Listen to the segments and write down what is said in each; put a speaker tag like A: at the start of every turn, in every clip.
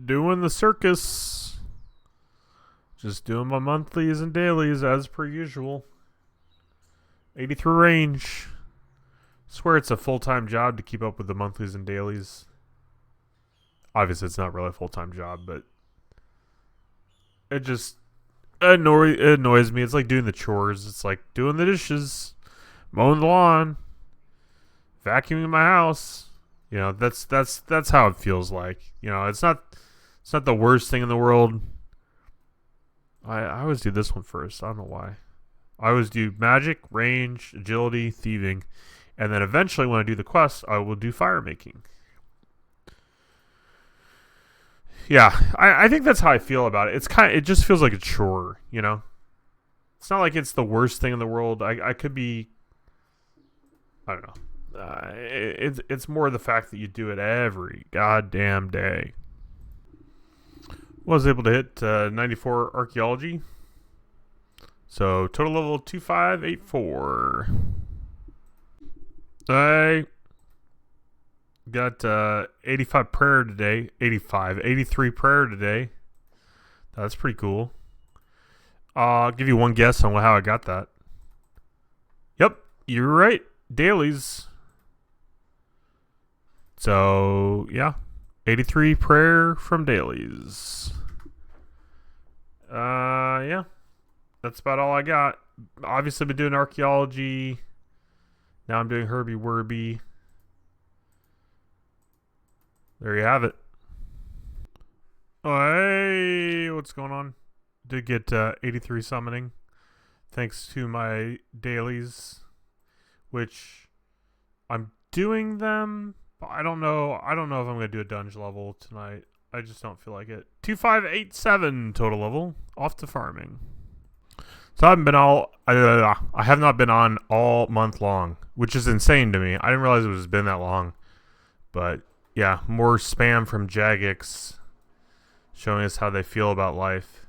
A: doing the circus. Just doing my monthlies and dailies as per usual. 83 range. Swear it's a full-time job to keep up with the monthlies and dailies. Obviously, it's not really a full-time job, but it just annoys me. It's like doing the chores. It's like doing the dishes, mowing the lawn, vacuuming my house. You know, that's how it feels like. You know, it's not the worst thing in the world. I always do this one first. I don't know why. I always do magic, range, agility, thieving, and then eventually when I do the quest, I will do fire making. Yeah, I think that's how I feel about it. It just feels like a chore, you know? It's not like it's the worst thing in the world. I could be, I don't know. It's more the fact that you do it every goddamn day. Was able to hit 94 archaeology. So total level 2584. I got 85 prayer today. 83 prayer today. That's pretty cool. I'll give you one guess on how I got that. Yep, you're right. Dailies. So, yeah. 83 prayer from dailies. Yeah. That's about all I got. Obviously, been doing archaeology. Now I'm doing Herbie Werby. There you have it. Oh, hey, what's going on? Did get 83 summoning. Thanks to my dailies, which I'm doing them. But I don't know if I'm going to do a dungeon level tonight. I just don't feel like it. 2587 total level. Off to farming. So I have not been on all month long, which is insane to me. I didn't realize it was been that long. But yeah, more spam from Jagex showing us how they feel about life.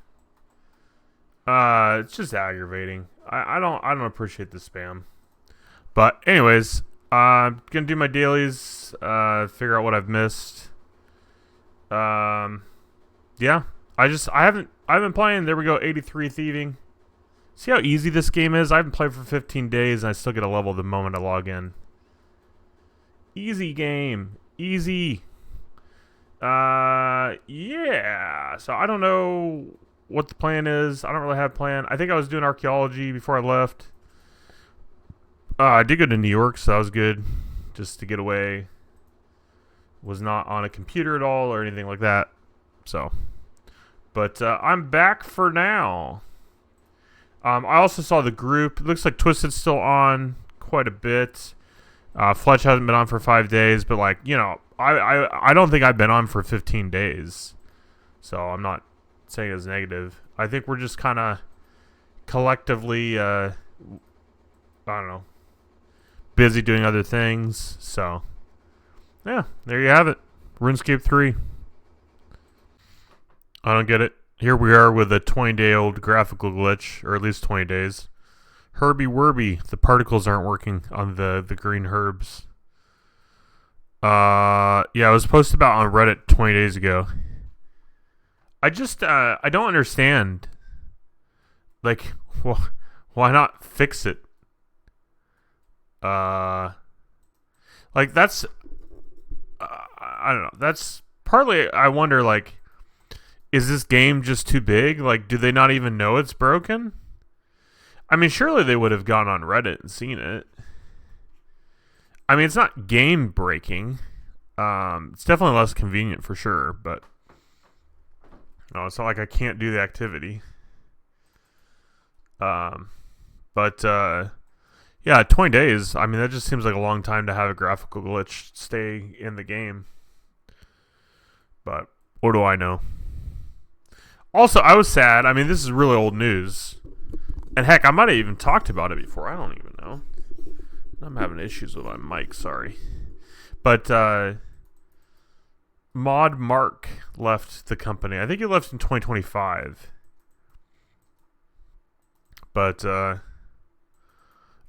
A: It's just aggravating. I don't appreciate the spam. But anyways, I'm gonna do my dailies, figure out what I've missed. Yeah. I've been playing. There we go, 83 thieving. See how easy this game is? I haven't played for 15 days and I still get a level the moment I log in. Easy game. Easy. Yeah. So I don't know what the plan is. I don't really have a plan. I think I was doing archaeology before I left. I did go to New York, so that was good. Just to get away. Was not on a computer at all or anything like that. So. But I'm back for now. I also saw the group. It looks like Twisted's still on quite a bit. Fletch hasn't been on for 5 days, but like, you know, I don't think I've been on for 15 days. So I'm not saying it's negative. I think we're just kind of collectively, I don't know, busy doing other things. So, yeah, there you have it. RuneScape 3. I don't get it. Here we are with a 20-day-old graphical glitch, or at least 20 days. Herbie Werby. The particles aren't working on the green herbs. Yeah, it was posted about on Reddit 20 days ago. I just, I don't understand. Like, why not fix it? Like, that's, I don't know. That's partly, I wonder, like, is this game just too big? Like, do they not even know it's broken? I mean, surely they would have gone on Reddit and seen it. I mean, it's not game breaking. It's definitely less convenient for sure, but no, it's not like I can't do the activity. But yeah, 20 days. I mean, that just seems like a long time to have a graphical glitch stay in the game. But what do I know? Also, I was sad. I mean, this is really old news. And heck, I might have even talked about it before. I don't even know. I'm having issues with my mic, sorry. But Mod Mark left the company. I think he left in 2025. But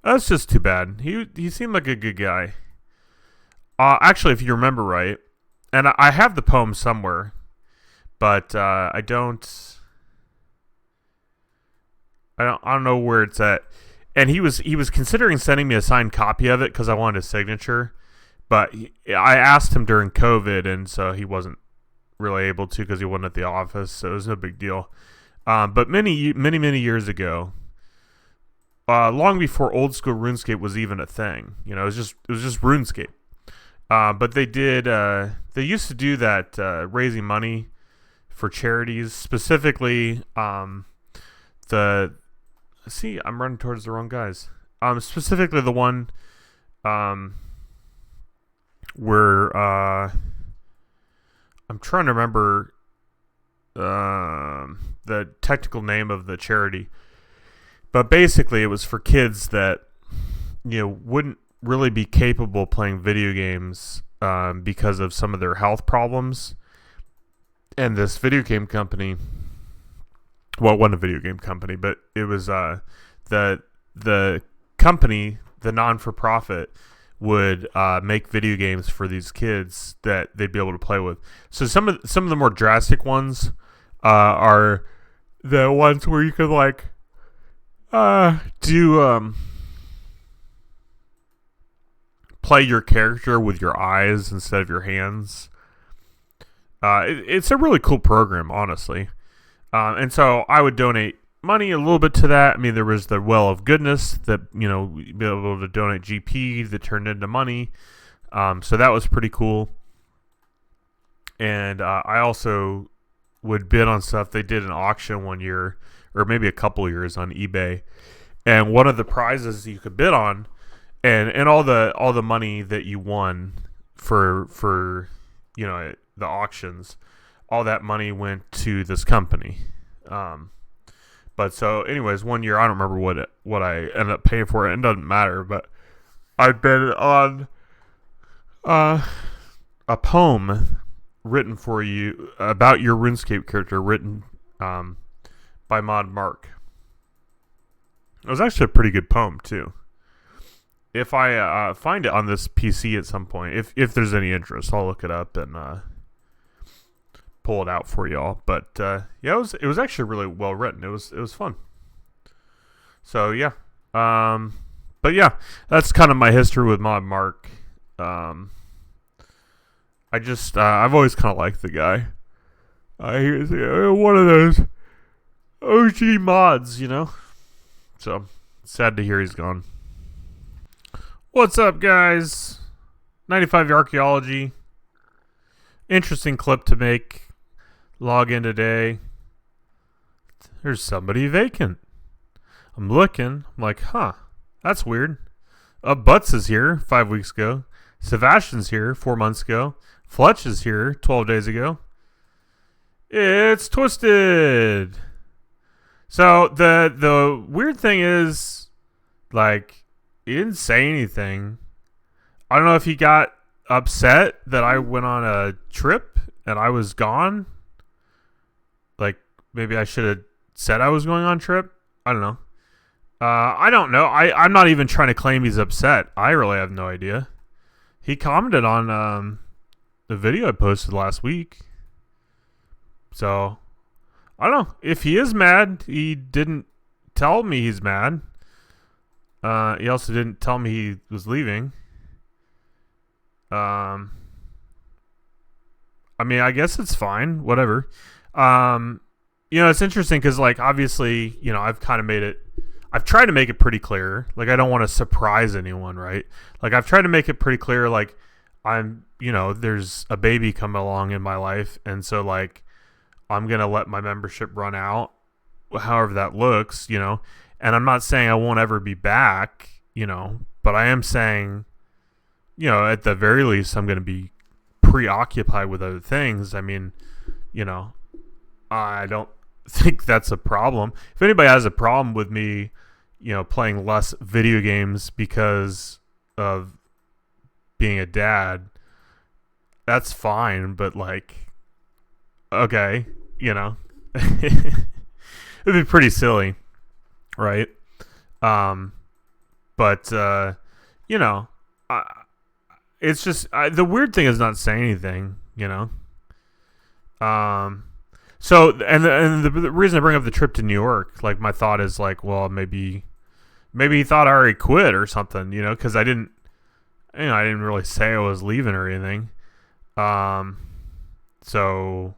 A: that's just too bad. He seemed like a good guy. Actually, if you remember right, and I have the poem somewhere. but I don't know where it's at. And he was considering sending me a signed copy of it because I wanted a signature, but I asked him during COVID, and so he wasn't really able to because he wasn't at the office, so it was no big deal. But many years ago, long before old school RuneScape was even a thing, it was just RuneScape. But they used to do that, raising money for charities, specifically I'm running towards the wrong guys. Specifically the one where I'm trying to remember the technical name of the charity. But basically it was for kids that wouldn't really be capable of playing video games because of some of their health problems. And this video game company, well, it wasn't a video game company, but it was the company, the non-for-profit, would make video games for these kids that they'd be able to play with. So some of the more drastic ones are the ones where you could do play your character with your eyes instead of your hands. It's a really cool program, honestly. And so I would donate money a little bit to that. I mean, there was the Well of Goodness that, be able to donate GP that turned into money. So that was pretty cool. And I also would bid on stuff. They did an auction one year, or maybe a couple years, on eBay. And one of the prizes you could bid on, and all the money that you won for the auctions, all that money went to this company. But so anyways, one year, I don't remember what I ended up paying for it. It doesn't matter, but I bid on a poem written for you about your RuneScape character, written by Mod Mark. It was actually a pretty good poem too. If I find it on this PC at some point, if there's any interest, I'll look it up and pull it out for y'all. But yeah, it was actually really well written. It was fun. So yeah, but yeah, that's kind of my history with Mod Mark. I've always kind of liked the guy. He was one of those OG mods, So sad to hear he's gone. What's up, guys? 95 Archaeology. Interesting clip to make. Log in today. There's somebody vacant. I'm looking. I'm like, huh, that's weird. Butts is here 5 weeks ago. Sebastian's here 4 months ago. Fletch is here 12 days ago. It's Twisted. So the weird thing is, he didn't say anything. I don't know if he got upset that I went on a trip and I was gone. Maybe I should have said I was going on a trip. I don't know. I don't know. I'm not even trying to claim he's upset. I really have no idea. He commented on the video I posted last week. So, I don't know. If he is mad, he didn't tell me he's mad. He also didn't tell me he was leaving. I mean, I guess it's fine. Whatever. It's interesting because, obviously, I've kind of I've tried to make it pretty clear. I don't want to surprise anyone, right? I've tried to make it pretty clear, I'm, there's a baby coming along in my life. And so, I'm going to let my membership run out, however that looks, and I'm not saying I won't ever be back, but I am saying, at the very least, I'm going to be preoccupied with other things. I mean, I don't think that's a problem. If anybody has a problem with me, playing less video games because of being a dad, that's fine. But okay, it'd be pretty silly, right? But it's just the weird thing is not saying anything, So the reason I bring up the trip to New York, like my thought is like, well, maybe he thought I already quit or something, because I didn't really say I was leaving or anything. Um, so,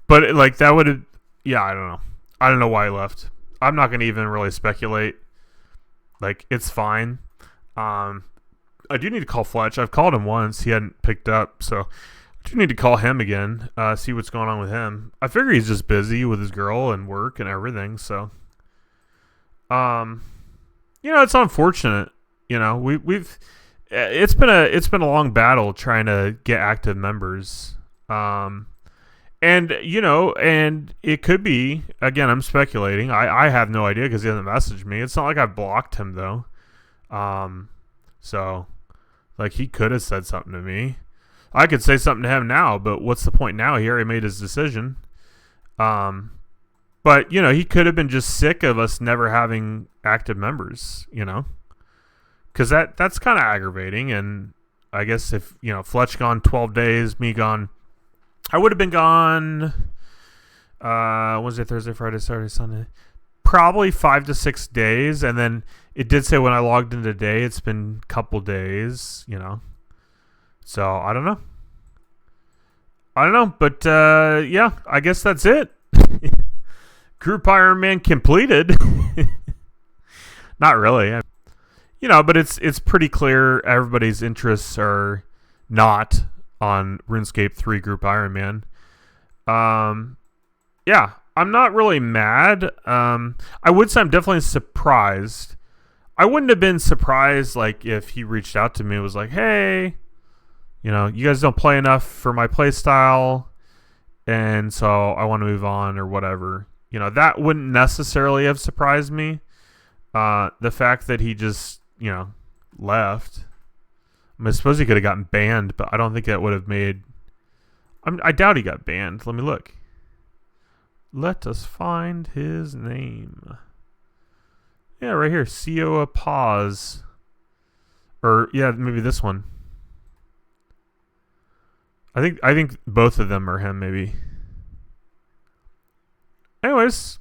A: but like that would have, yeah, I don't know. I don't know why he left. I'm not gonna even really speculate. Like it's fine. Um, I do need to call Fletch. I've called him once. He hadn't picked up, so I do need to call him again. See what's going on with him. I figure he's just busy with his girl and work and everything. So, it's unfortunate. We've it's been a long battle trying to get active members. And it could be, again, I'm speculating. I have no idea because he hasn't messaged me. It's not like I've blocked him though. So like he could have said something to me. I could say something to him now, but what's the point now? He already made his decision. But he could have been just sick of us never having active members, because that's kind of aggravating. And I guess if Fletch gone 12 days, me gone, I would have been gone Wednesday, Thursday, Friday, Saturday, Sunday, probably 5 to 6 days. And then it did say when I logged in today, it's been a couple days, so I don't know. But yeah, I guess that's it. Group Ironman completed. Not really. But it's pretty clear everybody's interests are not on RuneScape 3 Group Ironman. Yeah, I'm not really mad. I would say I'm definitely surprised. I wouldn't have been surprised like if he reached out to me and was like, hey, you guys don't play enough for my play style, and so I want to move on or whatever. That wouldn't necessarily have surprised me. The fact that he just, left. I suppose he could have gotten banned, but I don't think that would have made... I doubt he got banned. Let me look. Let us find his name. Yeah, right here. Sioa Pause. Or, yeah, maybe this one. I think both of them are him, maybe. Anyways.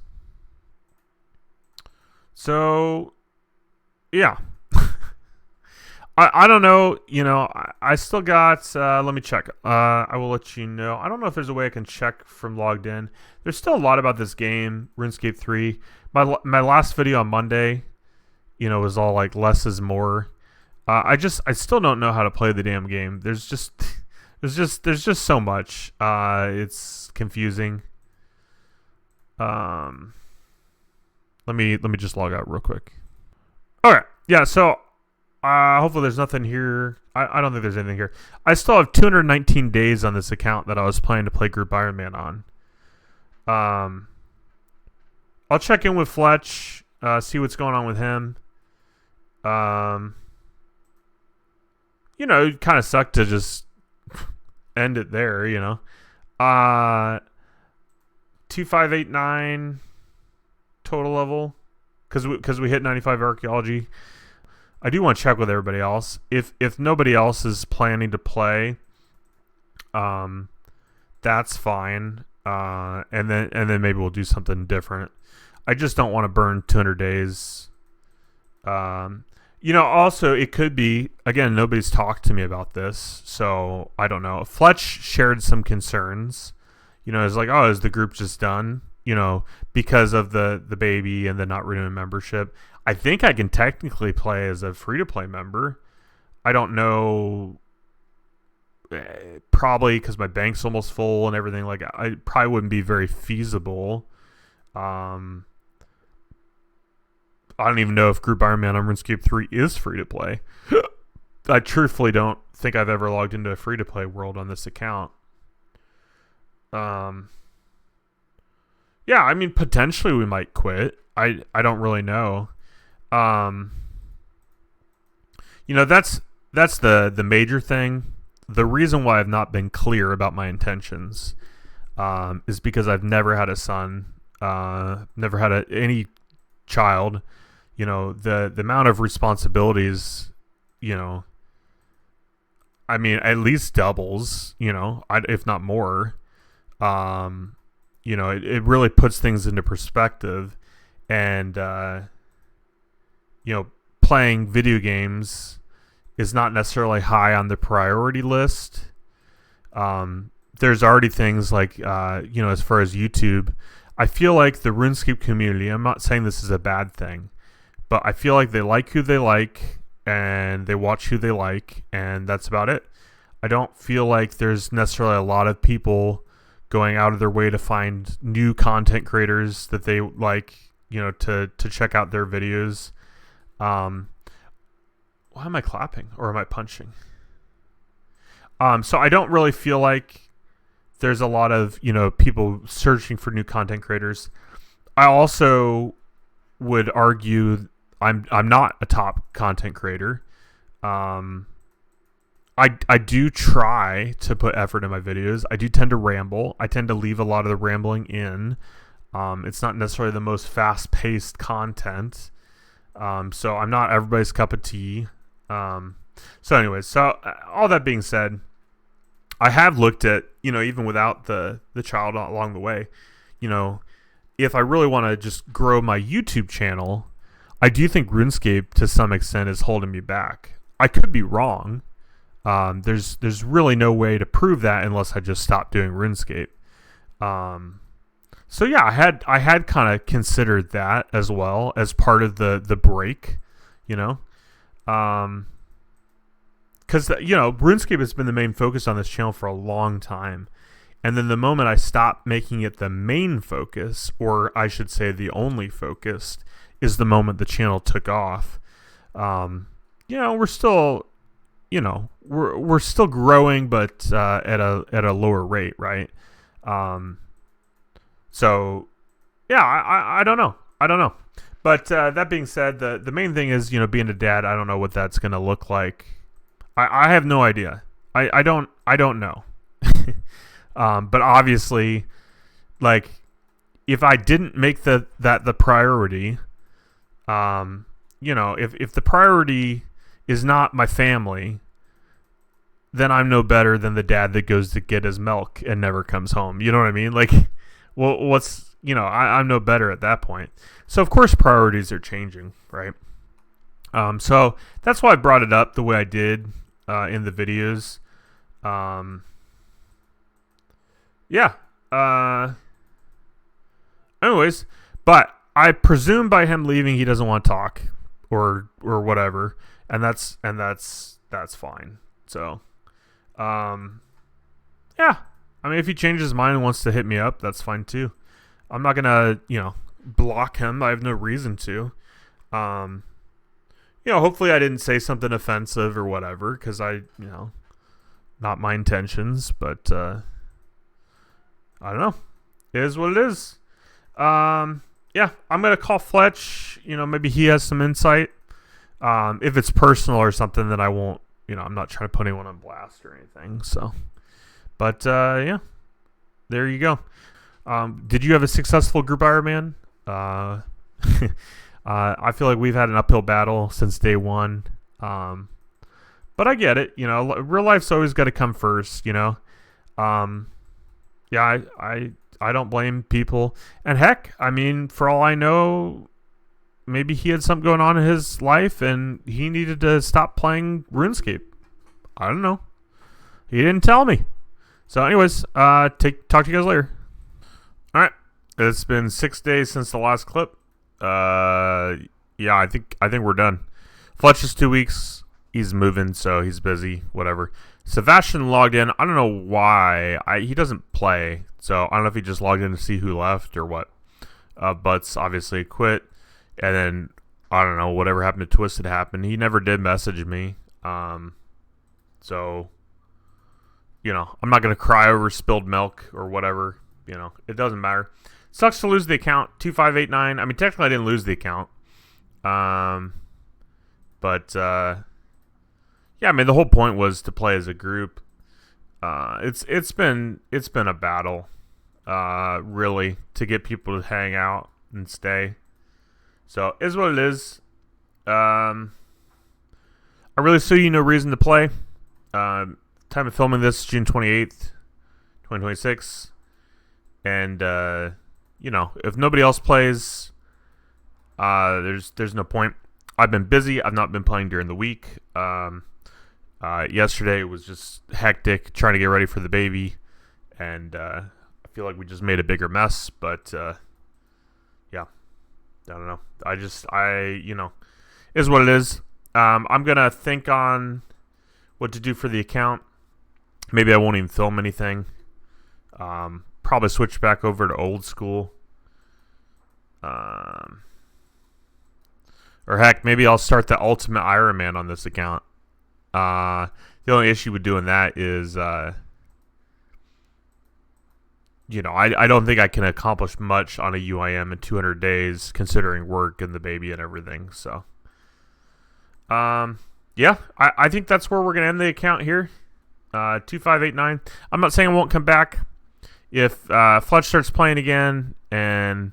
A: So, yeah. I don't know. I still got... let me check. I will let you know. I don't know if there's a way I can check from logged in. There's still a lot about this game, RuneScape 3. My last video on Monday, was all like less is more. I still don't know how to play the damn game. There's just so much. It's confusing. Let me just log out real quick. Okay. Yeah, so hopefully there's nothing here. I don't think there's anything here. I still have 219 days on this account that I was planning to play Group Ironman on. I'll check in with Fletch, see what's going on with him. It kind of sucked to just end it there, 2589 total level because we hit 95 archaeology. I do want to check with everybody else. If nobody else is planning to play, that's fine. And then maybe we'll do something different. I just don't want to burn 200 days. Also it could be, again, nobody's talked to me about this, so I don't know. Fletch shared some concerns. It's like, oh, is the group just done? Because of the baby and the not renewing membership. I think I can technically play as a free-to-play member. I don't know. Probably because my bank's almost full and everything. Like, I probably wouldn't be very feasible. I don't even know if Group Ironman on RuneScape 3 is free-to-play. I truthfully don't think I've ever logged into a free-to-play world on this account. Yeah, I mean, potentially we might quit. I don't really know. That's the major thing. The reason why I've not been clear about my intentions is because I've never had a son, never had any child. The amount of responsibilities, I mean, at least doubles, if not more. it really puts things into perspective. And, playing video games is not necessarily high on the priority list. There's already things like, as far as YouTube, I feel like the RuneScape community, I'm not saying this is a bad thing, but I feel like they like who they like and they watch who they like, and that's about it. I don't feel like there's necessarily a lot of people going out of their way to find new content creators that they like, to check out their videos. Why am I clapping or am I punching? So I don't really feel like there's a lot of, people searching for new content creators. I also would argue I'm not a top content creator. I do try to put effort in my videos. I do tend to ramble. I tend to leave a lot of the rambling in. It's not necessarily the most fast-paced content. So I'm not everybody's cup of tea. So anyways, all that being said, I have looked at, even without the child along the way, if I really want to just grow my YouTube channel, I do think RuneScape to some extent is holding me back. I could be wrong. There's really no way to prove that unless I just stop doing RuneScape. So yeah, I had kind of considered that as well as part of the break, because RuneScape has been the main focus on this channel for a long time, and then the moment I stopped making it the main focus, or I should say the only focus, is the moment the channel took off. We're still, we're still growing, but at a lower rate, right? So yeah, I don't know. But that being said, the main thing is, being a dad. I don't know what that's gonna look like. I have no idea. I don't know. But obviously, like, if I didn't make that the priority, if the priority is not my family, then I'm no better than the dad that goes to get his milk and never comes home. You know what I mean? Like, well, what's, I'm no better at that point. So of course priorities are changing, right? So that's why I brought it up the way I did in the videos. Anyways, but I presume by him leaving he doesn't want to talk or whatever, and that's fine. So yeah, I mean, if he changes his mind and wants to hit me up, that's fine too. I'm not gonna block him. I have no reason to. Hopefully I didn't say something offensive or whatever, because not my intentions, but I don't know. It is what it is. Yeah, I'm gonna call Fletch. Maybe he has some insight. If it's personal or something, then I won't. I'm not trying to put anyone on blast or anything. So, but yeah, there you go. Did you have a successful group Ironman? I feel like we've had an uphill battle since day one. But I get it. Real life's always got to come first. Yeah, I don't blame people. And heck, I mean, for all I know, maybe he had something going on in his life and he needed to stop playing RuneScape. I don't know. He didn't tell me. So anyways, talk to you guys later. All right. It's been 6 days since the last clip. Yeah, I think we're done. Fletch is 2 weeks. He's moving, so he's busy. Whatever. Sebastian logged in. I don't know why. He doesn't play, so I don't know if he just logged in to see who left or what. Butts obviously quit, and then I don't know, whatever happened to Twisted happened. He never did message me. So I'm not gonna cry over spilled milk or whatever. It doesn't matter. Sucks to lose the account. 2589. I mean, technically I didn't lose the account. But yeah, I mean, the whole point was to play as a group. It's been a battle, really, to get people to hang out and stay. So is what it is. I really see no reason to play. Time of filming this, June 28th, 2026. and if nobody else plays, there's no point. I've been busy. I've not been playing during the week. Yesterday was just hectic trying to get ready for the baby, and I feel like we just made a bigger mess. But yeah, I don't know. Is what it is. I'm gonna think on what to do for the account. Maybe I won't even film anything. Probably switch back over to old school. Or heck, maybe I'll start the Ultimate Ironman on this account. The only issue with doing that is, I don't think I can accomplish much on a UIM in 200 days, considering work and the baby and everything. So, yeah, I think that's where we're going to end the account here. 2589. I'm not saying I won't come back. If Fletch starts playing again and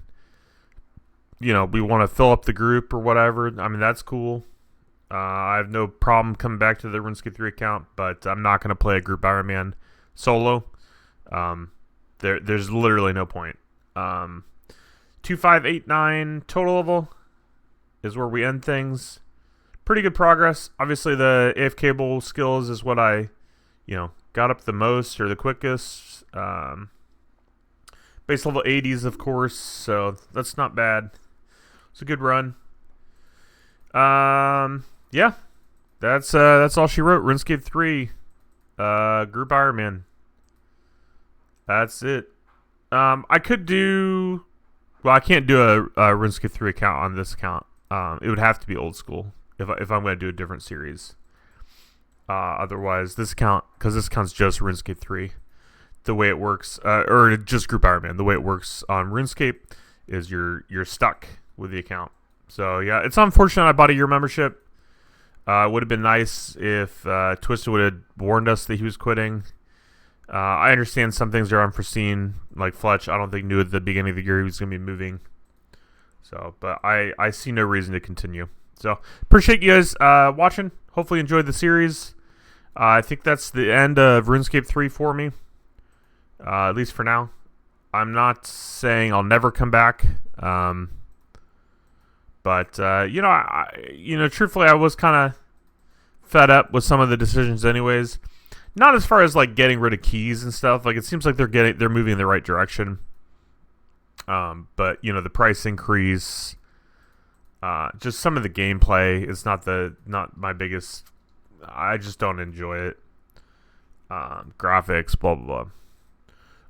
A: we want to fill up the group or whatever, I mean, that's cool. I have no problem coming back to the RuneScape 3 account, but I'm not going to play a group Ironman solo. There's literally no point. 2589 total level is where we end things. Pretty good progress. Obviously, the AF cable skills is what I, got up the most or the quickest. Base level 80s, of course, so that's not bad. It's a good run. Yeah, that's all she wrote. RuneScape 3, group Ironman. That's it. I could do. Well, I can't do a RuneScape 3 account on this account. It would have to be old school if I'm going to do a different series. Otherwise, this account's just RuneScape 3. The way it works, or just group Ironman. The way it works on RuneScape is you're stuck with the account. So yeah, it's unfortunate I bought a year membership. It would have been nice if Twisted would have warned us that he was quitting. I understand some things are unforeseen, like Fletch. I don't think knew at the beginning of the year he was going to be moving. So, but I see no reason to continue. So appreciate you guys watching. Hopefully you enjoyed the series. I think that's the end of RuneScape 3 for me. At least for now. I'm not saying I'll never come back. But truthfully, I was kind of fed up with some of the decisions anyways. Not as far as like getting rid of keys and stuff. Like it seems like they're moving in the right direction. But the price increase, just some of the gameplay is not my biggest. I just don't enjoy it. Graphics, blah blah blah.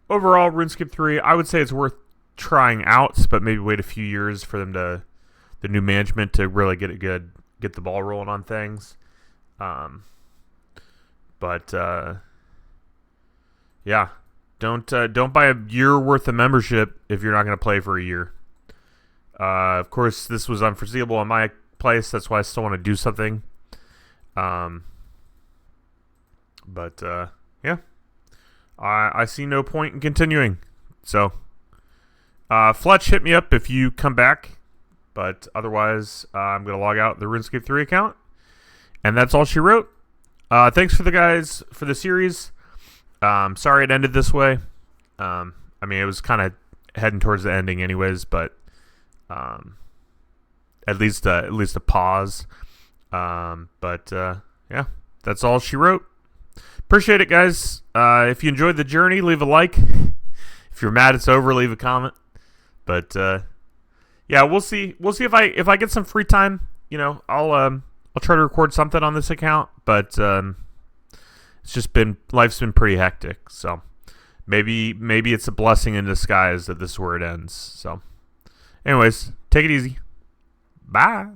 A: Overall, RuneScape 3, I would say it's worth trying out, but maybe wait a few years for the new management to really get the ball rolling on things. Yeah, don't buy a year worth of membership if you're not going to play for a year. Of course, this was unforeseeable in my place. That's why I still want to do something. Yeah. I see no point in continuing. So, Fletch, hit me up if you come back. But otherwise, I'm going to log out the RuneScape 3 account. And that's all she wrote. Thanks for the guys for the series. Sorry it ended this way. I mean, it was kind of heading towards the ending anyways, but at least a pause. Yeah, that's all she wrote. Appreciate it, guys. If you enjoyed the journey, leave a like. If you're mad it's over, leave a comment. But yeah, we'll see. We'll see if I get some free time. I'll try to record something on this account. But it's just life's been pretty hectic. So maybe it's a blessing in disguise that this is where it ends. So, anyways, take it easy. Bye.